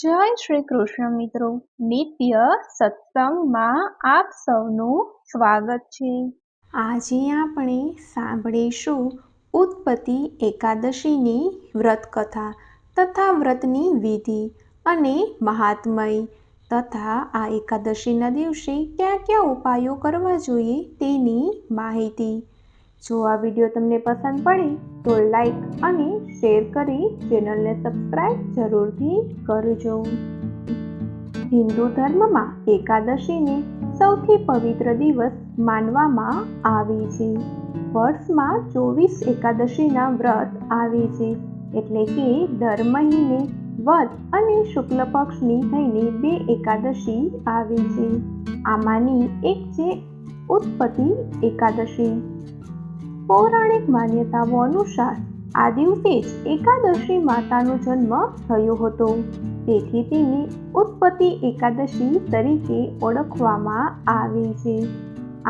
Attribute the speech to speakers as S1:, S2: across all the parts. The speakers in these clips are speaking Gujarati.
S1: જય શ્રી કૃષ્ણ મિત્રો, નિત્ય સત્સંગમાં આપ સૌનું સ્વાગત છે। આજે આપણે સાંભળીશું ઉત્પત્તિ એકાદશીની વ્રતકથા તથા વ્રતની વિધિ અને મહાત્મય તથા આ એકાદશીના દિવસે કયા કયા ઉપાયો કરવા જોઈએ તેની માહિતી। જો આ વિડીયો તમને પસંદ પડે તો લાઈક અને શેર કરી ચેનલને સબસ્ક્રાઇબ જરૂરથી કરજો। હિન્દુ ધર્મમાં એકાદશીને સૌથી પવિત્ર દિવસ માનવામાં આવે છે। વર્ષમાં 24 એકાદશીના વ્રત આવે છે, એટલે કે દર મહિને વદ અને શુક્લ પક્ષની થઈને 2 એકાદશી આવે છે। આમાંની એક છે ઉત્પત્તિ એકાદશી। પૌરાણિક માન્યતાઓ અનુસાર આ દિવસે જ એકાદશી માતાનો જન્મ થયો હતો, તેથી તેને ઉત્પત્તિ એકાદશી તરીકે ઓળખવામાં આવે છે।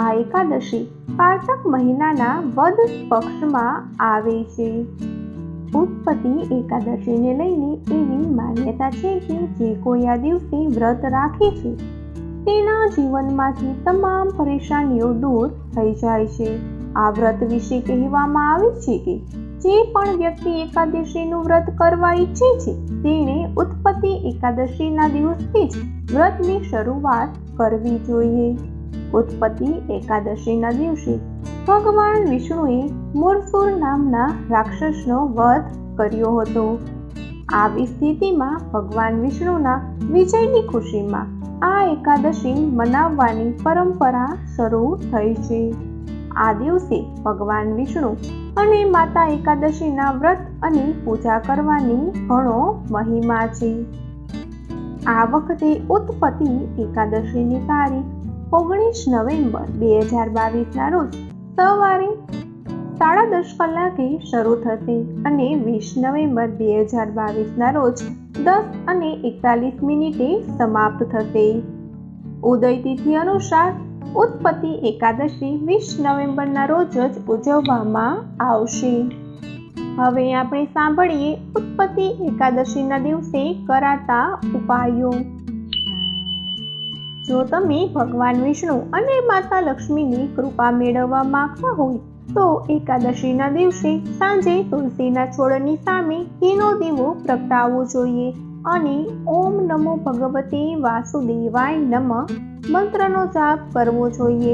S1: આ એકાદશી કારતક મહિનાના વદ પક્ષમાં આવે છે। ઉત્પત્તિ એકાદશીને લઈને એવી માન્યતા છે કે જે કોઈ આ દિવસે વ્રત રાખે છે તેના જીવનમાંથી તમામ પરેશાનીઓ દૂર થઈ જાય છે। આ વ્રત વિશે કહેવામાં આવે છે કે જે પણ વ્યક્તિ એકાદશીનું વ્રત કરવા ઈચ્છે છે તેણે ઉત્પત્તિ એકાદશીના દિવસથી જ વ્રતની શરૂઆત કરવી જોઈએ। ઉત્પત્તિ એકાદશીના દિવસે ભગવાન વિષ્ણુએ મૂરસુર નામના રાક્ષસનો વધ કર્યો હતો। આવી સ્થિતિમાં ભગવાન વિષ્ણુના વિજયની ખુશીમાં આ એકાદશી મનાવવાની પરંપરા શરૂ થઈ છે। આ દિવસે ભગવાન વિષ્ણુ અને માતા એકાદશીના વ્રત અને પૂજા કરવાની ઘણો મહિમા છે। આ વખતે ઉત્પત્તિ એકાદશીની તારીખ 19 નવેમ્બર 2022ના રોજ સવારે 10:30 કલાકે શરૂ થશે અને 20 નવેમ્બર 2022ના રોજ 10:41 સમાપ્ત થશે। ઉદય તિથિ અનુસાર ઉત્પત્તિ એકાદશી 20 નવેમ્બરના રોજ જ ઉજવવામાં આવશે। હવે આપણે સાંભળીએ ઉત્પત્તિ એકાદશીના દિવસે કરાતા ઉપાયો। જો તમે ભગવાન વિષ્ણુ અને માતા લક્ષ્મીની કૃપા મેળવવા માંગતા હોય તો એકાદશીના દિવસે સાંજે તુલસીના છોડની સામે ઘીનો દીવો પ્રગટાવવો જોઈએ અને ઓમ નમો ભગવતે વાસુદેવાય નમઃ મંત્રનો જાપ કરવો જોઈએ।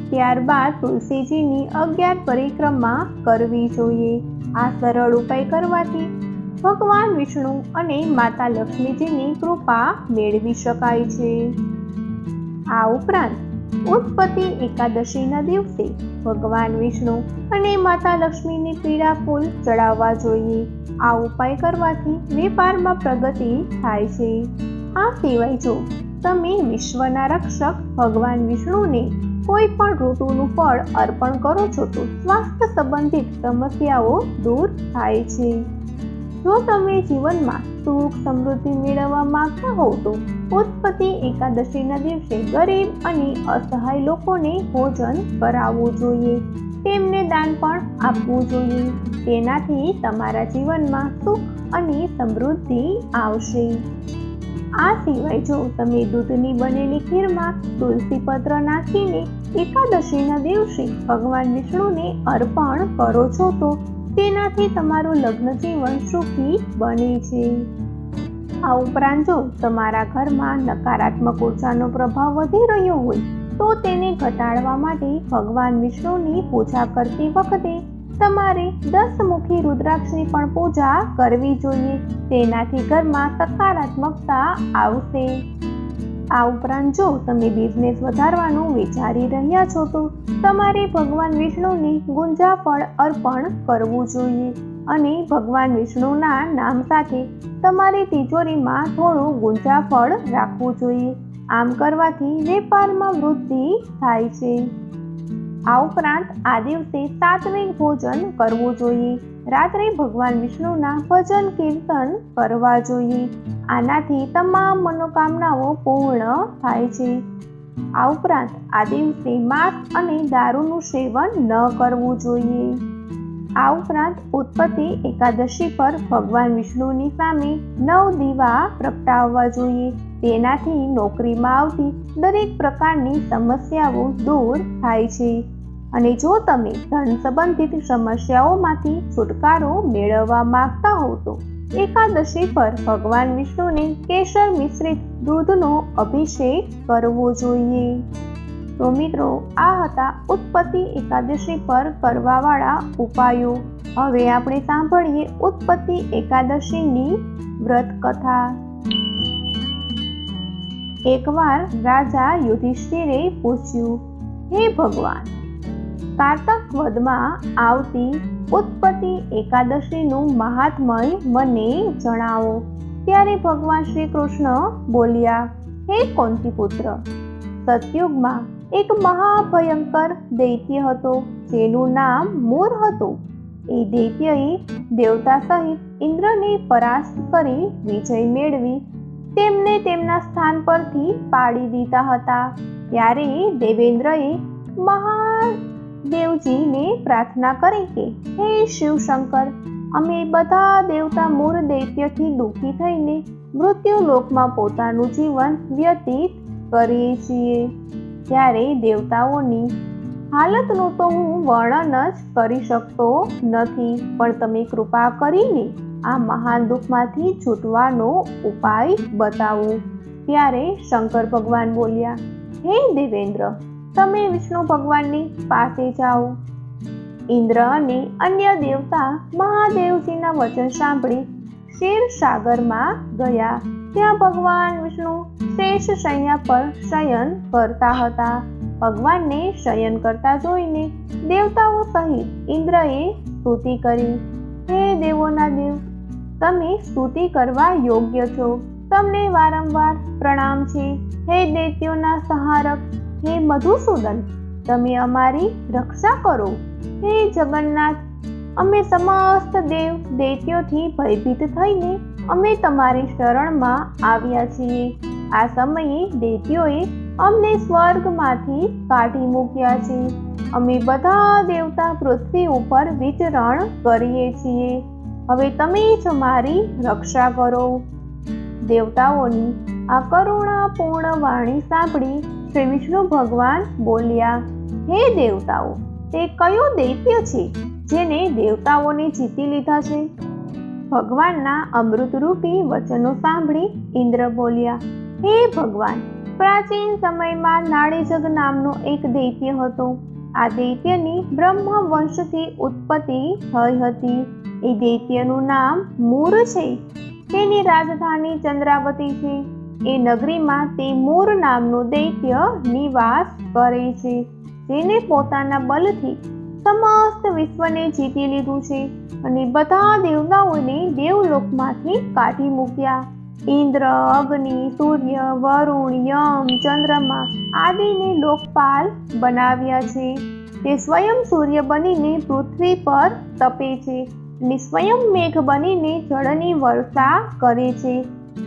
S1: ત્યારબાદ તુલસીજીની 11 પરિક્રમા કરવી જોઈએ। આ સરળ ઉપાય કરવાથી ભગવાન વિષ્ણુ અને માતા લક્ષ્મીજીની કૃપા મેળવી શકાય છે। આ ઉપરાંત ઉત્પત્તિ એકાદશીના દિવસે ભગવાન વિષ્ણુ અને માતા લક્ષ્મીને પીળા ફૂલ ચડાવવા જોઈએ। આ ઉપાય કરવાથી વેપારમાં પ્રગતિ થાય છે। આ સિવાય જો તમે વિશ્વના રક્ષક ભગવાન વિષ્ણુને કોઈ પણ ઋતુનું ફળ અર્પણ કરો છો તો સ્વાસ્થ્ય સંબંધિત સમસ્યાઓ દૂર થાય છે। જો તમે જીવનમાં સુખ સમૃદ્ધિ મેળવવા માંગતા હોવ તો ઉત્પત્તિ એકાદશીના દિવસે ગરીબ અને અસહાય લોકોને ભોજન કરાવવું જોઈએ, તેમને દાન પણ આપવું જોઈએ। તેનાથી તમારા જીવનમાં સુખ અને સમૃદ્ધિ આવશે। આ સિવાય જો તમે દૂધની બનેલી ખીરમાં તુલસી પત્ર નાખીને એકાદશીના દિવસે ભગવાન વિષ્ણુને અર્પણ કરો છો તો તેનાથી તમારું લગ્ન જીવન સુખી બને છે। આ ઉપરાંત જો તમારા ઘરમાં નકારાત્મક ઉર્જાનો પ્રભાવ વધી રહ્યો હોય તો તેને ઘટાડવા માટે ભગવાન વિષ્ણુની પૂજા કરતી વખતે તમારે 10 મુખી રુદ્રાક્ષની પણ પૂજા કરવી જોઈએ। તેનાથી ઘરમાં સકારાત્મકતા આવશે। આ ઉપરાંત જો તમે બિઝનેસ વધારવાનું વિચારી રહ્યા છો તો તમારે ભગવાન વિષ્ણુને ગુંજાફળ અર્પણ કરવું જોઈએ અને ભગવાન વિષ્ણુના નામ સાથે તમારી તિજોરીમાં થોડું ગુંજાફળ રાખવું જોઈએ। આમ કરવાથી વેપારમાં વૃદ્ધિ થાય છે। આ ઉપરાંત આ દિવસે સાત્વિક ભોજન કરવું જોઈએ। રાત્રે ભગવાન વિષ્ણુના ભજન કીર્તન કરવા જોઈએ। આનાથી તમામ મનોકામનાઓ પૂર્ણ થાય છે। આ ઉપરાંત આ દિવસે માંસ અને દારૂનું સેવન ન કરવું જોઈએ। આ ઉપરાંત ઉત્પત્તિ એકાદશી પર ભગવાન વિષ્ણુની સામે 9 દીવા પ્રગટાવવા જોઈએ. તેનાથી નોકરીમાં આવતી દરેક પ્રકારની સમસ્યાઓ દૂર થાય છે. અને જો તમે ધન સંબંધિત સમસ્યાઓમાંથી છુટકારો મેળવવા માંગતા હો તો એકાદશી પર ભગવાન વિષ્ણુને કેસર મિશ્રિત દૂધનો અભિષેક કરવો જોઈએ. તો મિત્રો, આ હતા ઉત્પત્તિ એકાદશી પર કરવાવાળા ઉપાયો. હવે આપણે સાંભળીએ ઉત્પત્તિ એકાદશીની વ્રત કથા. એકવાર રાજા યુધિષ્ઠિરે પૂછ્યું, હે ભગવાન, કારતક વદમાં આવતી ઉત્પત્તિ એકાદશીનું મહાત્મય મને જણાવો. ત્યારે ભગવાન શ્રી કૃષ્ણ બોલ્યા, હે કુંતીપુત્ર, સતયુગમાં એક મહાભયંકર દૈત્ય હતો જેનું નામ મૂર હતું. એ દૈત્યએ દેવતા સહિત ઇન્દ્રને પરાસ્ત કરી વિજય મેળવી તેમને તેમના સ્થાન પરથી પાડી દીધા હતા. ત્યારે દેવેન્દ્રએ મહાદેવજીને પ્રાર્થના કરી કે, હે શિવશંકર, અમે બધા દેવતા મૂર દૈત્યથી દુઃખી થઈને મૃત્યુલોકમાં પોતાનું જીવન વ્યતીત કરીએ છીએ. ત્યારે દેવતાઓની હાલતનું તો હું વર્ણન જ કરી શકતો નથી, પણ તમે કૃપા કરીને આ મહાન દુઃખમાંથી છૂટવાનો ઉપાય બતાવો. ત્યારે શંકર ભગવાન બોલ્યા, હે દેવેન્દ્ર, તમે વિષ્ણુ ભગવાનની પાસે જાઓ. ઇન્દ્ર અને અન્ય દેવતા મહાદેવજીના વચન સાંભળી ક્ષીરસાગરમાં ગયા. ત્યાં ભગવાન વિષ્ણુ શેષ શૈયા પર શયન કરતા હતા. ભગવાનને શયન કરતા જોઈને દેવતાઓ સહિત ઇન્દ્રએ સ્તુતિ કરી. હે દેવોના દેવ, તમે સ્તુતિ કરવા યોગ્ય છો. તમને વારંવાર પ્રણામ છે. હે દૈત્યોના સંહારક, હે મધુસૂદન, તમે અમારી રક્ષા કરો. હે જગન્નાથ, અમે સમસ્ત દેવ દૈત્યોથી ભયભીત થઈને અમે તમારી શરણમાં આવ્યા છીએ. આ સમયે દૈત્યોએ અમને સ્વર્ગમાંથી કાઢી મૂક્યા છે. અમે બધા દેવતા પૃથ્વી ઉપર વિચરણ કરીએ છીએ. હવે તમે જ અમારી રક્ષા કરો. દેવતાઓની આ કરુણાપૂર્ણ વાણી સાંભળી શ્રી વિષ્ણુ ભગવાન બોલ્યા, હે દેવતાઓ, તે કયો દૈત્ય છે જેને દેવતાઓને જીતી લીધા છે? ભગવાનના અમૃતરૂપી વચનો સાંભળી ઇન્દ્ર બોલ્યા, હે ભગવાન, પ્રાચીન સમયમાં નાડીજગ નામનો એક દૈત્ય હતો. આ દૈત્યની બ્રહ્મ વંશથી ઉત્પત્તિ થઈ હતી. એ દૈત્યનું નામ મૂર છે. તેની રાજધાની ચંદ્રાવતી છે. એ નગરીમાં તે મૂર નામનો દૈત્ય નિવાસ કરે છે, જેને પોતાના બલથી સમસ્ત વિશ્વને જીતી લીધું છે અને બધા દેવતાઓને દેવલોકમાંથી કાઢી મૂક્યા. ઇન્દ્ર, અગ્નિ, સૂર્ય, વરુણ, યમ, ચંદ્રમા આદિને લોકપાલ બનાવ્યા છે. તે સ્વયં સૂર્ય બનીને પૃથ્વી પર તપે છે અને સ્વયં મેઘ બનીને જળની વર્ષા કરે છે.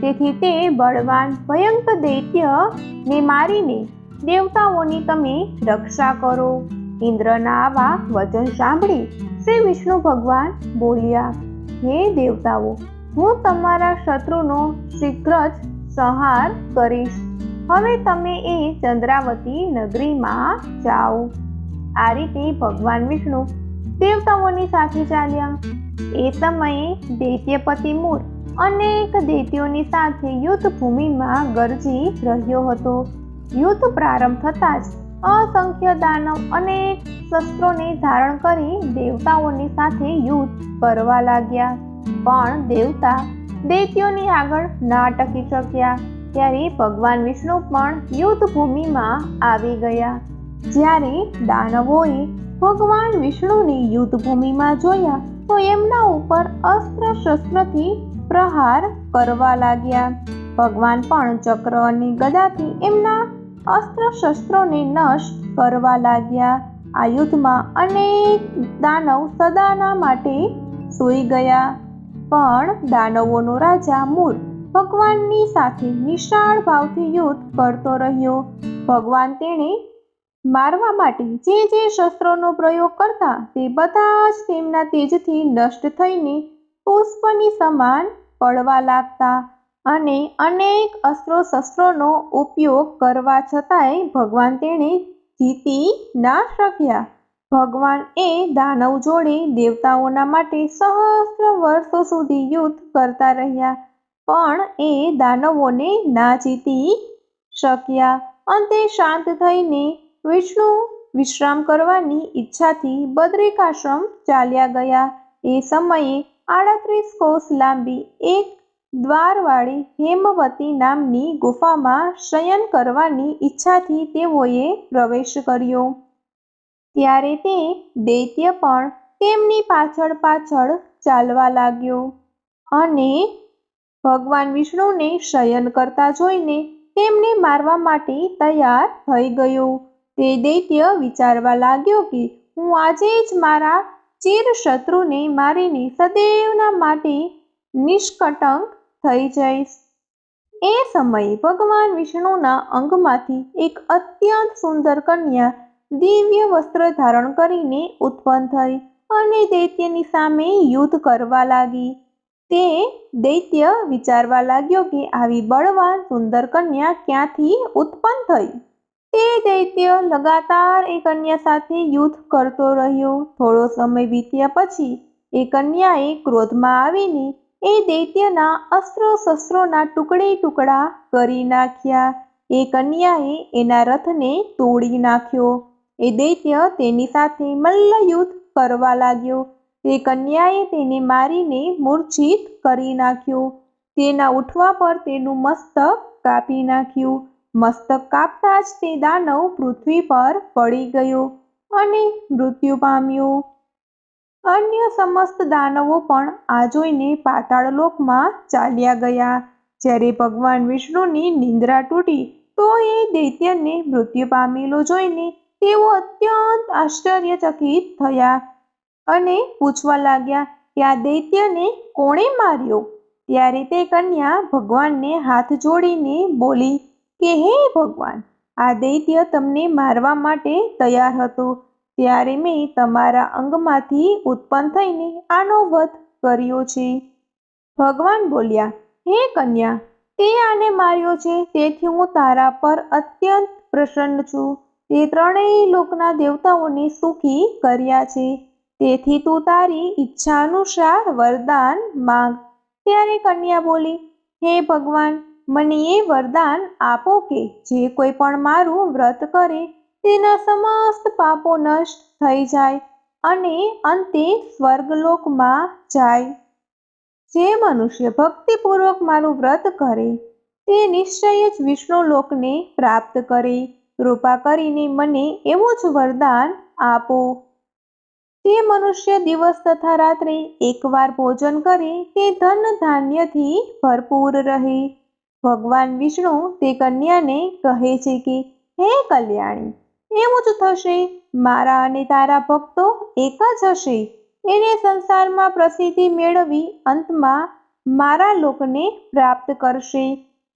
S1: તેથી તે બળવાન ભયંકર દૈત્યને મારીને દેવતાઓની તમે રક્ષા કરો. ઇન્દ્રના આવા વચન સાંભળી શ્રી વિષ્ણુ ભગવાન બોલ્યા, હે દેવતાઓ, હું તમારા શત્રુનો શીઘ્ર જ સંહાર કરીશ. હવે તમે એ ચંદ્રાવતી નગરીમાં જાઓ. આ રીતે ભગવાન વિષ્ણુ દેવતાઓની સાથે ચાલ્યા. એ સમયે દૈત્યપતિ મૂર અનેક દૈત્યોની સાથે યુદ્ધ ભૂમિમાં ગરજી રહ્યો હતો. યુદ્ધ પ્રારંભ થતાં જ અસંખ્ય દાનવ અનેક શસ્ત્રોને ધારણ કરી દેવતાઓની સાથે યુદ્ધ કરવા લાગ્યા. પણ દેવતા દૈત્યોની આગળ ના ટકી શક્યા. ત્યારે ભગવાન વિષ્ણુ પણ યુદ્ધ ભૂમિમાં આવી ગયા. જ્યારે દાનવોએ ભગવાન વિષ્ણુને યુદ્ધ ભૂમિમાં જોયા તો એમના ઉપર અસ્ત્ર શસ્ત્રથી પ્રહાર કરવા લાગ્યા. ભગવાન પણ ચક્ર અને ગદાથી એમના અસ્ત્ર શસ્ત્રોને નષ્ટ કરવા લાગ્યા. આ યુદ્ધમાં અનેક દાનવ સદાના માટે સૂઈ ગયા. પણ દાનવોનો રાજા મૂર ભગવાનની સાથે નિશાળ ભાવથી યુદ્ધ કરતો રહ્યો. ભગવાન તેણે મારવા માટે જે શસ્ત્રોનો પ્રયોગ કરતા તે બધા જ તેમના તેજથી નષ્ટ થઈને પુષ્પની સમાન પડવા લાગતા અને અનેક અસ્ત્રો શસ્ત્રોનો ઉપયોગ કરવા છતાંય ભગવાન તેણે જીતી ના શક્યા. ભગવાન એ દાનવ જોડે દેવતાઓના માટે સહસ્ત્ર વર્ષો સુધી યુદ્ધ કરતા રહ્યા, પણ એ દાનવોને ના જીતી શક્યા. અંતે શાંત થઈને વિષ્ણુ વિશ્રામ કરવાની ઈચ્છાથી બદ્રિકાશ્રમ ચાલ્યા ગયા. એ સમયે 38 કોસ લાંબી એક દ્વારવાળી હેમવતી નામની ગુફામાં શયન કરવાની ઈચ્છાથી તેઓએ પ્રવેશ કર્યો. ત્યારે તે દૈત્ય પણ તેમની પાછળ પાછળ ચાલવા લાગ્યો અને ભગવાન વિષ્ણુને શયન કરતા જોઈને તેમને મારવા માટે તૈયાર થઈ ગયો. તે દૈત્ય વિચારવા લાગ્યો કે હું આજે જ મારા ચિરશત્રુને મારીને સદૈવના માટે નિષ્કંટક થઈ જઈશ. એ સમયે ભગવાન વિષ્ણુના અંગમાંથી એક અત્યંત સુંદર કન્યા દિવ્ય વસ્ત્ર ધારણ કરીને ઉત્પન્ન થઈ અને દૈત્યની સામે યુદ્ધ કરવા લાગી. તે દૈત્ય વિચારવા લાગ્યો કે આવી બળવાન સુંદર કન્યા ક્યાંથી ઉત્પન્ન થઈ. તે દૈત્ય લગાતાર એ કન્યા સાથે યુદ્ધ કરતો રહ્યો. થોડો સમય વીત્યા પછી એ કન્યાએ ક્રોધમાં આવીને એ દૈત્યના અસ્ત્રો શસ્ત્રોના ટુકડા કરી નાખ્યા. એ કન્યાએ એના રથને તોડી નાખ્યો. એ દૈત્ય તેની સાથે મલ્લયુદ્ધ કરવા લાગ્યો. તે કન્યાએ તેને મારીને મૂર્છિત કરી નાખ્યો. તેના ઉઠવા પર તેનું મસ્તક કાપી નાખ્યું. મસ્તક કાપતા જ તે દાનવ પૃથ્વી પર પડી ગયો અને મૃત્યુ પામ્યો. અન્ય સમસ્ત દાનવો પણ આ જોઈને પાતાળ લોકમાં ચાલ્યા ગયા. જ્યારે ભગવાન વિષ્ણુની નિંદ્રા તૂટી તો એ દૈત્યને મૃત્યુ પામેલો જોઈને તેઓ અત્યંત આશ્ચર્યચકિત થયા અને પૂછવા લાગ્યા કે આ દૈત્યને કોણે માર્યો? ત્યારે તે કન્યા ભગવાનને હાથ જોડીને બોલી કે હે ભગવાન, આ દૈત્ય તમને મારવા માટે તૈયાર હતો, ત્યારે મેં તમારા અંગમાંથી ઉત્પન્ન થઈને આનો વધ કર્યો છે. ભગવાન બોલ્યા, હે કન્યા, તે આને માર્યો છે તેથી હું તારા પર અત્યંત પ્રસન્ન છું. તે ત્રણેય લોકના દેવતાઓને સુખી કર્યા છે, તેથી તું તારી ઈચ્છા અનુસાર વરદાન માંગ. ત્યારે કન્યા બોલી, હે ભગવાન, મને એ વરદાન આપો કે જે કોઈ પણ મારું વ્રત કરે તેના સમસ્ત પાપો નષ્ટ થઈ જાય અને અંતે સ્વર્ગલોકમાં જાય. જે મનુષ્ય ભક્તિપૂર્વક મારું વ્રત કરે તે નિશ્ચય જ વિષ્ણુ લોકને પ્રાપ્ત કરે. કૃપા કરીને મને એવું જ વરદાન આપો. જે મનુષ્ય દિવસ તથા રાત્રે એકવાર ભોજન કરે તે ધન ધાન્યથી ભરપૂર રહે. ભગવાન વિષ્ણુ તે કન્યાને કહે છે કે હે કલ્યાણી, એવું જ થશે. મારા અને તારા ભક્તો એક જ હશે. એને સંસારમાં પ્રસિદ્ધિ મેળવી અંતમાં મારા લોકને પ્રાપ્ત કરશે.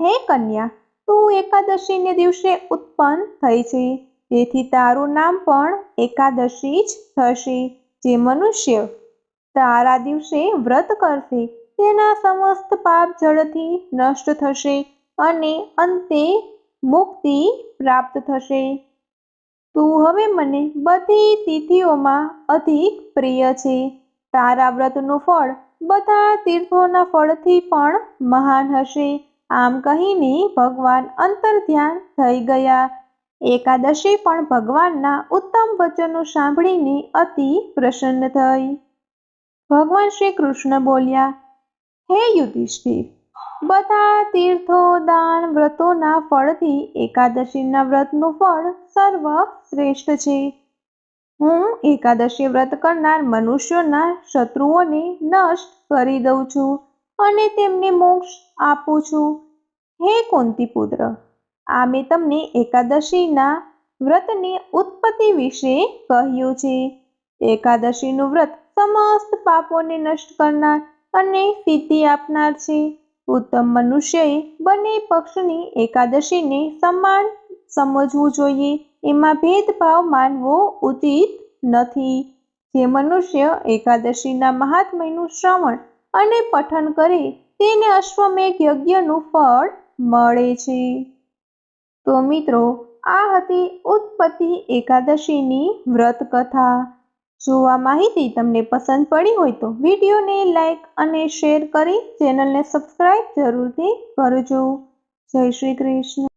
S1: હે કન્યા, તું એકાદશીને દિવસે ઉત્પન્ન થઈ છે, તેથી તારું નામ પણ એકાદશી જ થશે. જે મનુષ્ય તારા દિવસે વ્રત કરશે તેના સમસ્ત પાપ જળથી નષ્ટ થશે અને અંતે મુક્તિ પ્રાપ્ત થશે. તું હવે મને બધી તિથિઓમાં અધિક પ્રિય છે. તારા વ્રતનું ફળ બધા તીર્થોના ફળથી પણ મહાન હશે. આમ કહીને ભગવાન અંતર્ધ્યાન થઈ ગયા. એકાદશી પણ ભગવાનના ઉત્તમ વચનો સાંભળીને અતિ પ્રસન્ન થઈ. ભગવાન શ્રી કૃષ્ણ બોલ્યા, હે યુધિષ્ઠિર, બધા તીર્થો, દાન, વ્રતોના ફળથી એકાદશીના વ્રતનું ફળ સર્વ શ્રેષ્ઠ છે. હું એકાદશી વ્રત કરનાર મનુષ્યોના શત્રુઓને નષ્ટ કરી દઉં છું અને તેમને મોક્ષ આપું છું. હે કુંતીપુત્ર, આ મેં તમને એકાદશીના વ્રતની ઉત્પત્તિ વિશે કહ્યું છે. એકાદશીનું વ્રત સમસ્ત પાપોને નષ્ટ કરનાર અને સિદ્ધિ આપનાર છે. ઉત્તમ મનુષ્યએ બંને પક્ષની એકાદશીને સમાન સમજવું જોઈએ. એમાં ભેદભાવ માનવો ઉચિત નથી. જે મનુષ્ય એકાદશીના મહાત્મ્યનું શ્રવણ અને પઠન કરે તેને અશ્વમેઘ યજ્ઞનું ફળ મળે છે. તો મિત્રો, આ હતી ઉત્પત્તિ એકાદશીની વ્રત કથા. જો આ માહિતી તમને પસંદ પડી હોય તો વિડીયોને લાઈક અને શેર કરી ચેનલને સબસ્ક્રાઈબ જરૂરથી કરજો. જય શ્રી કૃષ્ણ.